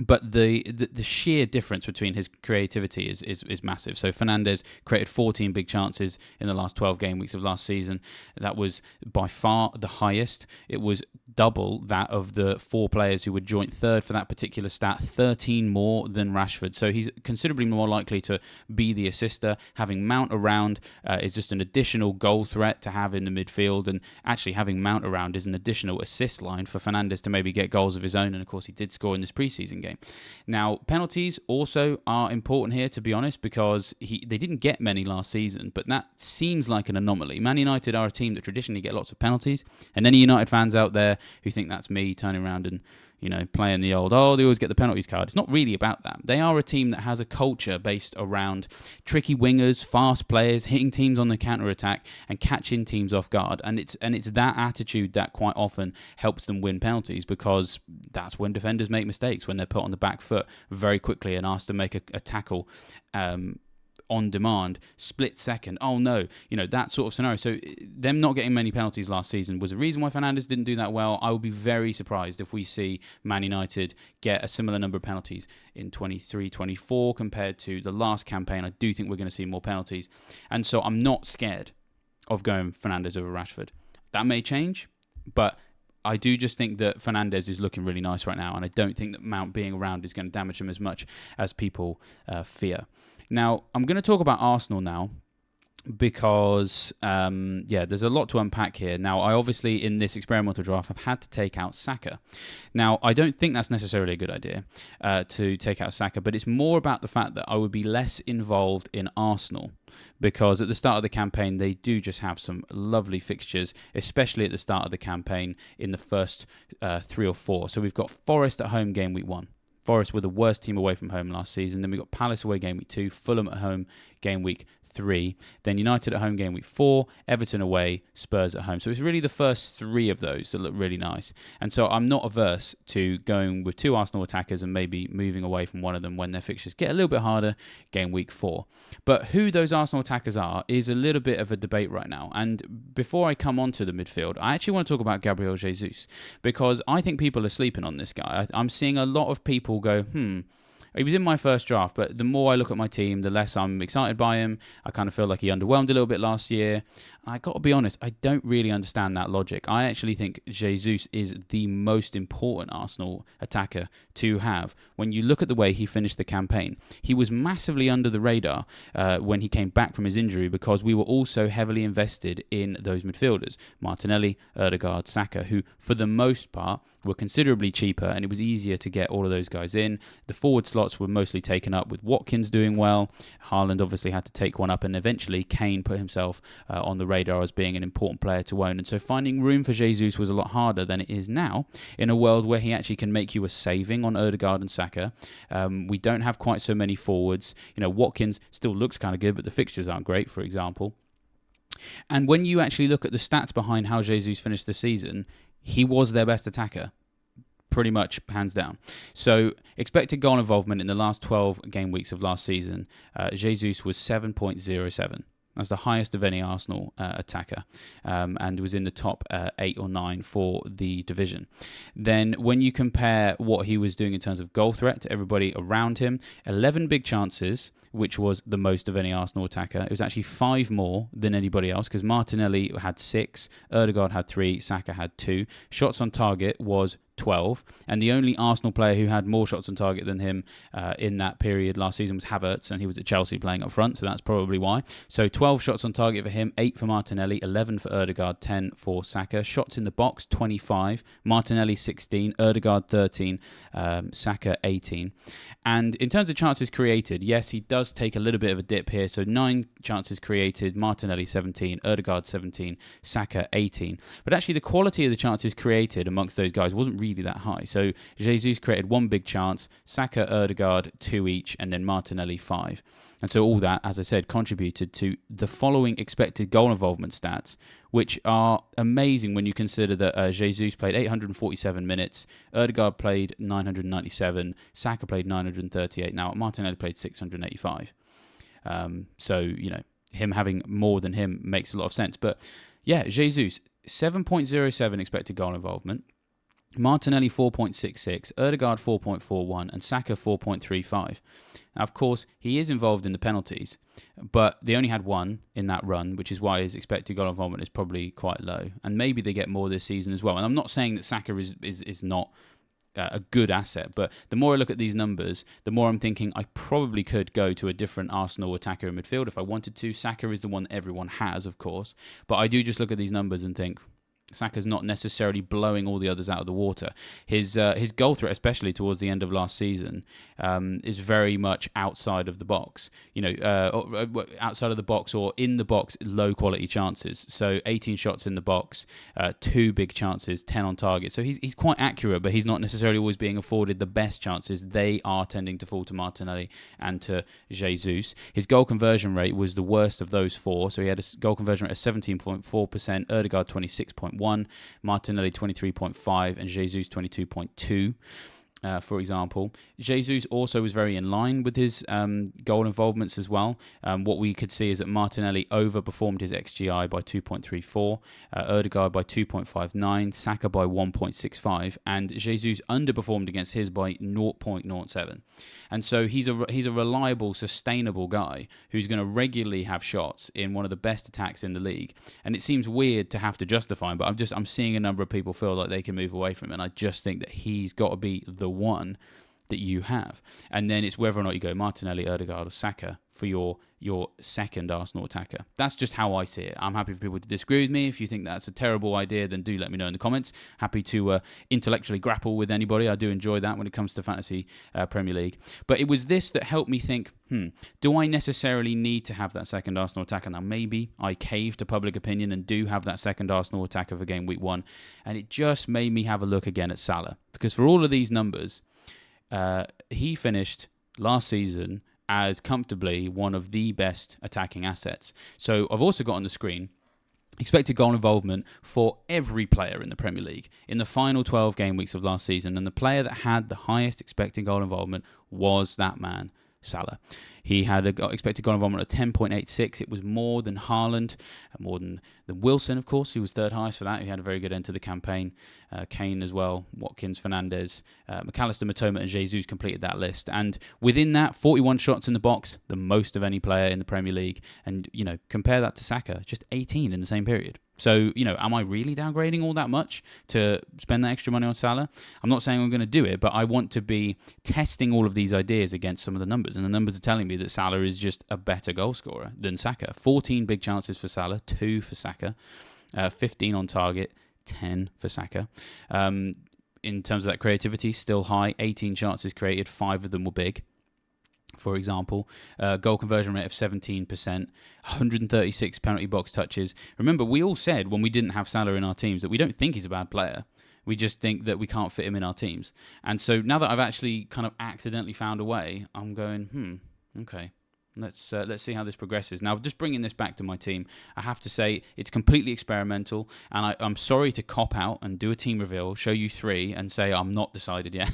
Speaker 1: But the sheer difference between his creativity is massive. So Fernandes created 14 big chances in the last 12 game weeks of last season. That was by far the highest. It was double that of the 4 players who were joint third for that particular stat, 13 more than Rashford. So he's considerably more likely to be the assister. Having Mount around is just an additional goal threat to have in the midfield, and actually having Mount around is an additional assist line for Fernandes to maybe get goals of his own, and of course he did score in this preseason game. Now, penalties also are important here, to be honest, because they didn't get many last season, but that seems like an anomaly. Man United are a team that traditionally get lots of penalties, and any United fans out there who think that's me turning around and playing the old, they always get the penalties card. It's not really about that. They are a team that has a culture based around tricky wingers, fast players, hitting teams on the counter-attack and catching teams off guard. And it's that attitude that quite often helps them win penalties, because that's when defenders make mistakes, when they're put on the back foot very quickly and asked to make a tackle on demand, split second. That sort of scenario. So them not getting many penalties last season was a reason why Fernandes didn't do that well. I would be very surprised if we see Man United get a similar number of penalties in 23-24 compared to the last campaign. I do think we're going to see more penalties. And so I'm not scared of going Fernandes over Rashford. That may change, but I do just think that Fernandes is looking really nice right now, and I don't think that Mount being around is going to damage him as much as people fear. Now, I'm going to talk about Arsenal now, because there's a lot to unpack here. Now, I obviously in this experimental draft have had to take out Saka. Now, I don't think that's necessarily a good idea to take out Saka, but it's more about the fact that I would be less involved in Arsenal, because at the start of the campaign they do just have some lovely fixtures, especially at the start of the campaign in the first 3 or 4. So we've got Forest at home game week 1. Forest were the worst team away from home last season. Then we got Palace away game week 2, Fulham at home game week 3, then United at home game week 4, Everton away, Spurs at home. So it's really the first 3 of those that look really nice. And so I'm not averse to going with 2 Arsenal attackers and maybe moving away from one of them when their fixtures get a little bit harder game week 4. But who those Arsenal attackers are is a little bit of a debate right now. And before I come on to the midfield, I actually want to talk about Gabriel Jesus, because I think people are sleeping on this guy. I'm seeing a lot of people go, he was in my first draft, but the more I look at my team, the less I'm excited by him. I kind of feel like he underwhelmed a little bit last year. I got to be honest, I don't really understand that logic. I actually think Jesus is the most important Arsenal attacker to have. When you look at the way he finished the campaign, he was massively under the radar when he came back from his injury, because we were also heavily invested in those midfielders. Martinelli, Ødegaard, Saka, who for the most part were considerably cheaper, and it was easier to get all of those guys in. The forward slots were mostly taken up with Watkins doing well. Haaland obviously had to take one up, and eventually Kane put himself on the radar as being an important player to own. And so finding room for Jesus was a lot harder than it is now, in a world where he actually can make you a saving on Ødegaard and Saka. We don't have quite so many forwards. Watkins still looks kind of good, but the fixtures aren't great, for example. And when you actually look at the stats behind how Jesus finished the season, he was their best attacker. pretty much hands down. So expected goal involvement in the last 12 game weeks of last season, Jesus was 7.07. That's the highest of any Arsenal attacker, and was in the top 8 or 9 for the division. Then when you compare what he was doing in terms of goal threat to everybody around him, 11 big chances, which was the most of any Arsenal attacker. It was actually 5 more than anybody else, because Martinelli had 6, Ødegaard had 3, Saka had 2. Shots on target was 12, and the only Arsenal player who had more shots on target than him in that period last season was Havertz, and he was at Chelsea playing up front, so that's probably why. So 12 shots on target for him, 8 for Martinelli, 11 for Ødegaard, 10 for Saka. Shots in the box, 25. Martinelli 16, Ødegaard 13, Saka 18. And in terms of chances created, yes, he does take a little bit of a dip here. So 9 chances created, Martinelli 17, Ødegaard 17, Saka 18. But actually the quality of the chances created amongst those guys wasn't really that high. So Jesus created 1 big chance, Saka, Ødegaard 2 each, and then Martinelli 5. And so all that, as I said, contributed to the following expected goal involvement stats, which are amazing when you consider that Jesus played 847 minutes, Ødegaard played 997, Saka played 938. Now, Martinelli played 685. So, him having more than him makes a lot of sense. But yeah, Jesus, 7.07 expected goal involvement. Martinelli 4.66, Ødegaard 4.41, and Saka 4.35. Now, of course, he is involved in the penalties, but they only had 1 in that run, which is why his expected goal involvement is probably quite low. And maybe they get more this season as well. And I'm not saying that Saka is not a good asset, but the more I look at these numbers, the more I'm thinking I probably could go to a different Arsenal attacker in midfield if I wanted to. Saka is the one that everyone has, of course, but I do just look at these numbers and think, Saka's not necessarily blowing all the others out of the water. His goal threat, especially towards the end of last season, is very much outside of the box. Outside of the box or in the box, low quality chances. So 18 shots in the box, 2 big chances, 10 on target. So he's quite accurate, but he's not necessarily always being afforded the best chances. They are tending to fall to Martinelli and to Jesus. His goal conversion rate was the worst of those 4. So he had a goal conversion rate of 17.4%, Ødegaard 26.1%. Martinelli 23.5 and Jesus 22.2. For example, Jesus also was very in line with his goal involvements as well. What we could see is that Martinelli overperformed his XGI by 2.34, Ødegaard by 2.59, Saka by 1.65, and Jesus underperformed against his by 0.07. And so he's a reliable, sustainable guy who's going to regularly have shots in one of the best attacks in the league. And it seems weird to have to justify him, but I'm seeing a number of people feel like they can move away from him, and I just think that he's got to be the one that you have. And then it's whether or not you go Martinelli, Ødegaard or Saka for your second Arsenal attacker. That's just how I see it. I'm happy for people to disagree with me. If you think that's a terrible idea, then do let me know in the comments. Happy to intellectually grapple with anybody. I do enjoy that when it comes to fantasy Premier League. But it was this that helped me think, do I necessarily need to have that second Arsenal attacker? Now, maybe I cave to public opinion and do have that second Arsenal attacker for game week 1. And it just made me have a look again at Salah. Because for all of these numbers, he finished last season as comfortably one of the best attacking assets. So I've also got on the screen expected goal involvement for every player in the Premier League in the final 12 game weeks of last season. And the player that had the highest expected goal involvement was that man, Salah. He had an expected goal involvement of 10.86. It was more than Haaland, more than Wilson, of course, who was third highest for that. He had a very good end to the campaign. Kane as well, Watkins, Fernandes, McAllister, Matoma, and Jesus completed that list. And within that, 41 shots in the box, the most of any player in the Premier League. And, compare that to Saka, just 18 in the same period. So, am I really downgrading all that much to spend that extra money on Salah? I'm not saying I'm going to do it, but I want to be testing all of these ideas against some of the numbers. And the numbers are telling me that Salah is just a better goal scorer than Saka. 14 big chances for Salah, 2 for Saka, 15 on target, 10 for Saka. In terms of that creativity, still high. 18 chances created, 5 of them were big. For example, goal conversion rate of 17%, 136 penalty box touches. Remember, we all said when we didn't have Salah in our teams that we don't think he's a bad player. We just think that we can't fit him in our teams. And so now that I've actually kind of accidentally found a way, I'm going, okay, Let's see how this progresses. Now, just bringing this back to my team, I have to say it's completely experimental, and I'm sorry to cop out and do a team reveal, show you 3, and say I'm not decided yet.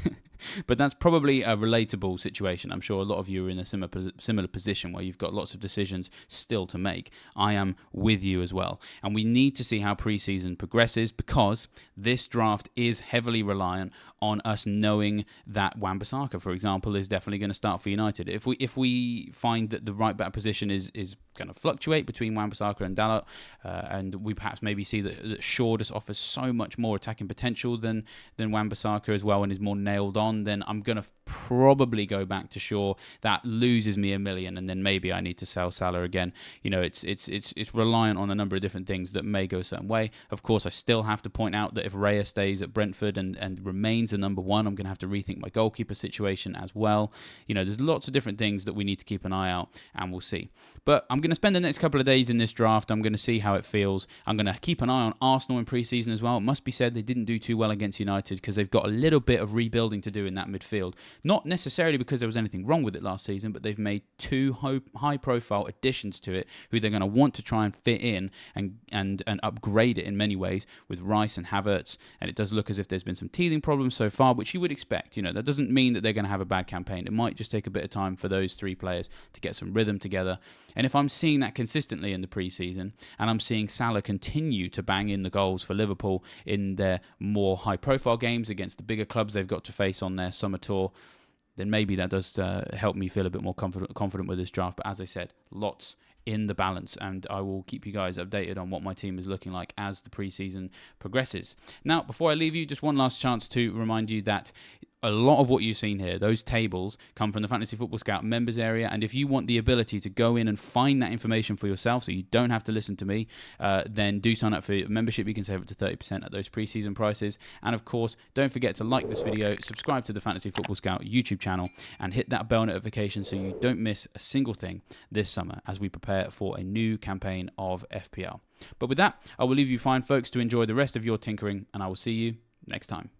Speaker 1: But that's probably a relatable situation. I'm sure a lot of you are in a similar position where you've got lots of decisions still to make. I am with you as well. And we need to see how preseason progresses, because this draft is heavily reliant on us knowing that Wan-Bissaka, for example, is definitely going to start for United. If we find that the right back position is going to fluctuate between Wan-Bissaka and Dalot, and we perhaps maybe see that Shaw just offers so much more attacking potential than Wan-Bissaka as well, and is more nailed on, then I'm going to probably go back to Shaw. That loses me $1 million, and then maybe I need to sell Salah again. You know, it's reliant on a number of different things that may go a certain way. Of course, I still have to point out that if Raya stays at Brentford and remains the number 1, I'm going to have to rethink my goalkeeper situation as well. You know, there's lots of different things that we need to keep an eye out, and we'll see. But I'm going to spend the next couple of days in this draft. I'm going to see how it feels. I'm going to keep an eye on Arsenal in pre-season as well. It must be said they didn't do too well against United, because they've got a little bit of rebuilding to do in that midfield. Not necessarily because there was anything wrong with it last season, but they've made 2 high-profile additions to it who they're going to want to try and fit in and upgrade it in many ways with Rice and Havertz. And it does look as if there's been some teething problems so far, which you would expect. You know, that doesn't mean that they're going to have a bad campaign. It might just take a bit of time for those 3 players to get some rhythm together. And if I'm seeing that consistently in the pre-season, and I'm seeing Salah continue to bang in the goals for Liverpool in their more high-profile games against the bigger clubs they've got to face on their summer tour, then maybe that does help me feel a bit more confident with this draft. But as I said, lots in the balance, and I will keep you guys updated on what my team is looking like as the preseason progresses. Now, before I leave you, just one last chance to remind you that a lot of what you've seen here, those tables, come from the Fantasy Football Scout members area. And if you want the ability to go in and find that information for yourself so you don't have to listen to me, then do sign up for membership. You can save up to 30% at those preseason prices. And of course, don't forget to like this video, subscribe to the Fantasy Football Scout YouTube channel, and hit that bell notification so you don't miss a single thing this summer as we prepare for a new campaign of FPL. But with that, I will leave you fine, folks, to enjoy the rest of your tinkering, and I will see you next time.